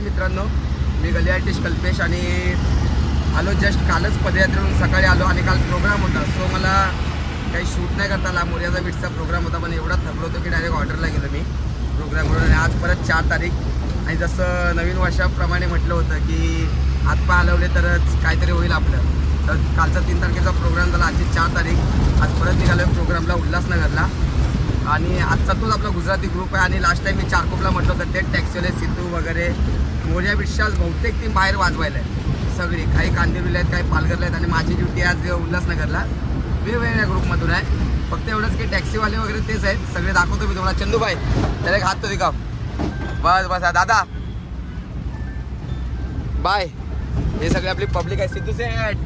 मित्रांनो, मी गली आर्टिस्ट कल्पेश आणि आलो जस्ट कालच पदयात्रेवरून सकाळी आलो आणि काल प्रोग्राम होता. सो मला काही शूट नाही करता आला. मोर्याचा बीटचा प्रोग्राम होता, पण एवढा थकलो होतो की डायरेक्ट ऑर्डरला गेलो मी प्रोग्रामवरून. आणि आज परत 4 तारीख आणि जसं नवीन वर्षाप्रमाणे म्हटलं होतं की हातपाय हलवले तरच काहीतरी होईल आपलं. तर कालचा 3 तारखेचा प्रोग्राम झाला, आजची 4 तारीख. आज परत निघालो प्रोग्रामला उल्हासनगरला. आणि आजचा तोच आपला गुजराती ग्रुप आहे. आणि लास्ट टाईम मी चारकोपला म्हटलं होतं ते टॅक्सीवाले सिद्धू वगैरे मोर्या बिट्शाज बहुतेक टीम बाहेर वाजवायला आहे सगळी. काही कांदिवलीला आहेत, काही पालघरला आहेत. आणि माझी ड्युटी आज उल्हासनगरला वेगवेगळ्या ग्रुपमधून आहे. फक्त एवढंच की टॅक्सीवाले वगैरे तेच आहेत. सगळे दाखवतो मी तुम्हाला. चंदूबाई त्याला एक हात तो दिखाव. बस बस दादा बाय. हे सगळे आपली पब्लिक आहे. सिद्धू सेट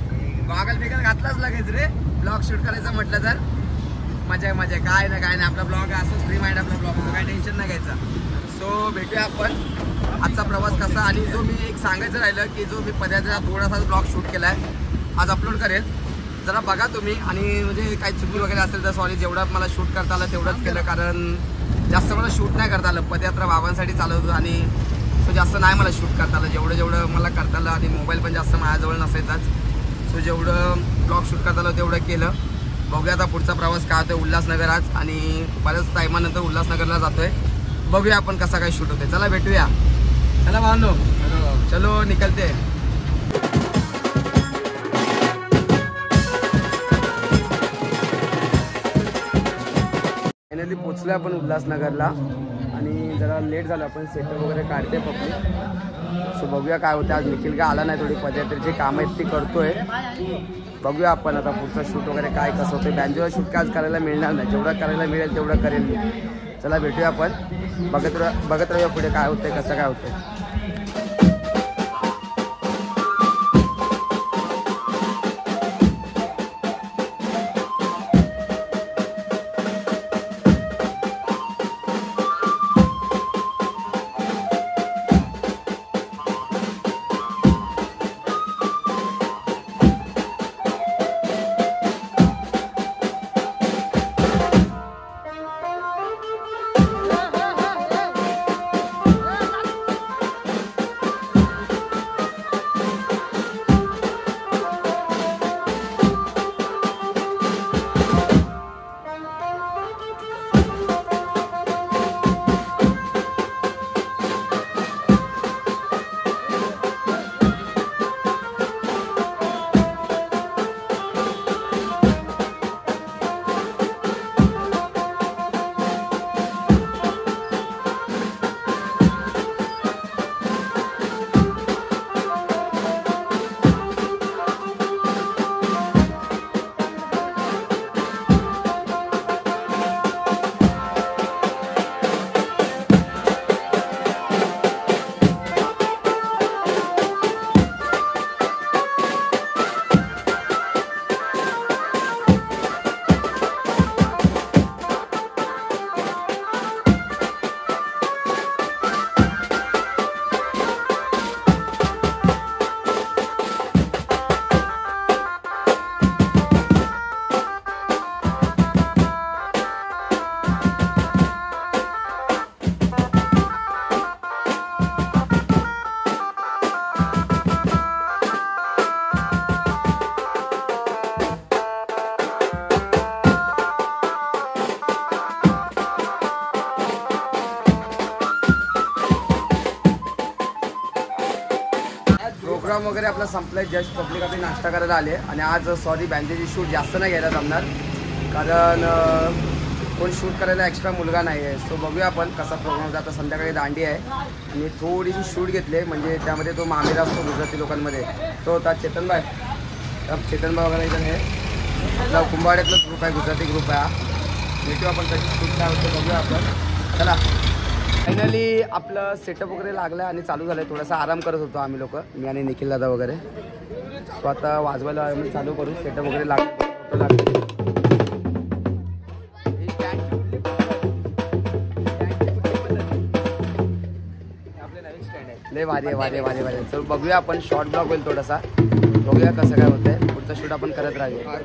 गॉगल बिगल घातलाच लगेच रे ब्लॉग शूट करायचं म्हटलं तर. मजा आहे मजा आहे. काय नाही आपला ब्लॉग असंच फ्री माइंड आपला ब्लॉग, काय टेन्शन नाही घ्यायचं. सो भेटूया आपण. आजचा प्रवास कसा आणि जो मी एक सांगायचं राहिलं की जो मी पदयात्रेचा थोडासा ब्लॉग शूट केला आहे आज अपलोड करेल. जरा बघा तुम्ही. आणि म्हणजे काही चुकी वगैरे असेल तर सॉरी. जेवढं मला शूट करता आलं तेवढंच केलं, कारण जास्त मला शूट नाही करता आलं. पदयात्रा बाबांसाठी चालवत होतो आणि सो जास्त नाही मला शूट करता आलं. जेवढं मला करता आलं. आणि मोबाईल पण जास्त माझ्याजवळ नसायचाच. सो जेवढं ब्लॉग शूट करता आलं तेवढं केलं. बघूया आता पुढचा प्रवास काय होतोय. उल्हासनगर आज आणि बऱ्याच टायमानंतर उल्हासनगरला जातोय. बघूया आपण कसा काय शूट होते. चला भेटूया. चला भावनो चलो निकलते. फायनली पोचलो आपण उल्हासनगरला आणि जरा लेट झालं. आपण सेटअप वगैरे काढते पब्लिक. सो बघूया काय होतं. आज निखिल काय आला नाही. थोडी पदयात्रेची कामं आहेत ती करतोय. बघूया आपण आता पुढचं शूट वगैरे काय कसं होतं. बँजोला शूट काय आज करायला मिळणार नाही. जेवढं करायला मिळेल तेवढं करेल मी. चला भेटूया आपण. बघत राहूया पुढे काय होतंय कसं काय होतंय. प्रोग्राम वगैरे आपला संपलाय. जस्ट पब्लिक आपली नाश्ता करायला आले. आणि आज सॉरी बँजेची शूट जास्त नाही घ्यायला जमणार, कारण कोण शूट करायला एक्स्ट्रा मुलगा नाही आहे. सो बघूया आपण कसा प्रोग्राम होता. आता संध्याकाळी दांडी आहे आणि थोडीशी शूट घेतली आहे. म्हणजे त्यामध्ये तो मामेरा असतो गुजराती लोकांमध्ये, तो होता चेतनबाई. चेतनबाई वगैरे इथं हे आपला कुंभाड्यातलाच ग्रुप आहे, गुजराती ग्रुप आहे. भेटू आपण कशी शूट काय होतं बघूया आपण. चला. फायनली आपलं सेटअप वगैरे लागलं आणि चालू झालं. थोडासा आराम करत होतो आम्ही लोक, मी आणि निखिल दादा वगैरे. सो आता वाजवायला आम्ही चालू करू. सेटअप वगैरे लागलं. लय भारी आहे. चल बघूया आपण. शॉर्ट ब्लॉग होईल थोडासा, बघूया कसं काय होतंय. पुढचा शूट आपण करत राहूया.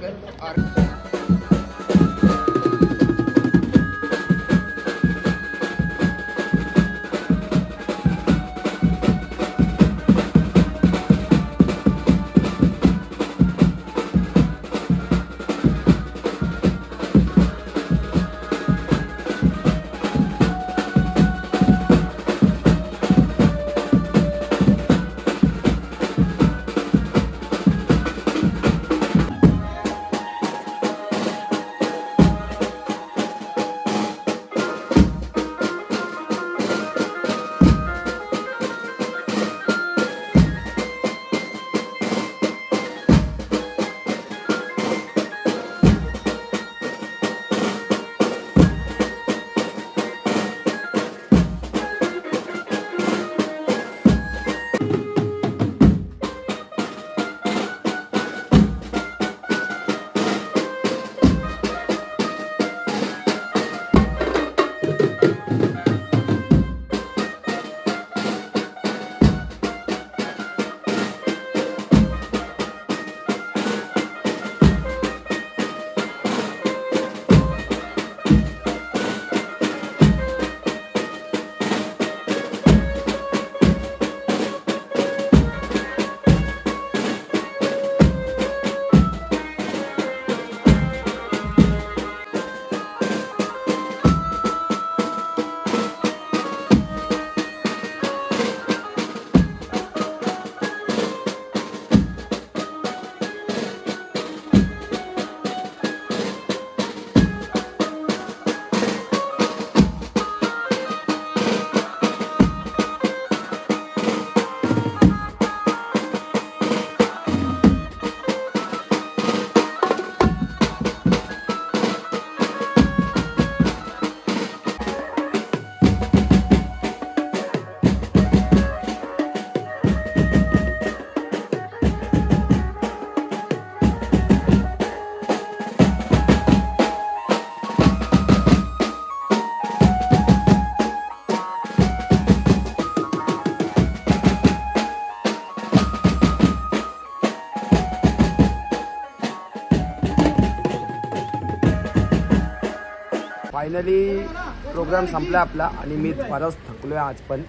फायनली प्रोग्राम संपला आपला आणि मी फारच थकलो आहे आज पण.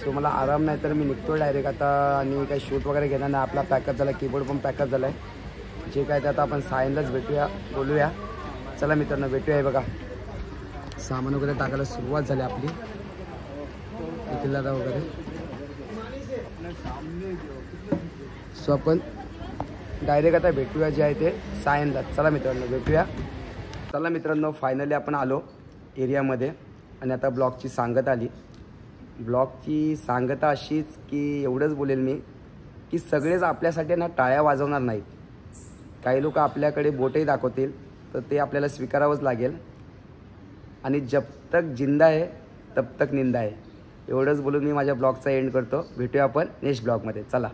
सो मला आराम नाही तर मी निघतो डायरेक्ट आता आणि काही शूट वगैरे घेणार नाही. आपला पॅकअप झाला, कीबोर्ड पण पॅकअप झाला आहे. जे काय ते आता आपण सायनलाच भेटूया, बोलूया. चला मित्रांनो भेटूया. बघा सामान वगैरे टाकायला सुरुवात झाली आपली, निखिल दादा वगैरे. सो आपण डायरेक्ट आता भेटूया जे आहे ते सायनला. चला मित्रांनो भेटूया. चला मित्रांनो फायनली आपण आलो एरियामध्ये आणि आता ब्लॉगची सांगता आली. ब्लॉगची सांगता अशीच की एवढंच बोलेल मी की सगळेच आपल्यासाठी ना टाळ्या वाजवणार नाहीत. काही लोक आपल्याकडे बोटही दाखवतील तर ते आपल्याला स्वीकारावंच लागेल. आणि जब तक जिंदा आहे तब तक निंदा आहे. एवढंच बोलून मी माझ्या ब्लॉगचा एंड करतो. भेटूया आपण नेक्स्ट ब्लॉगमध्ये. चला.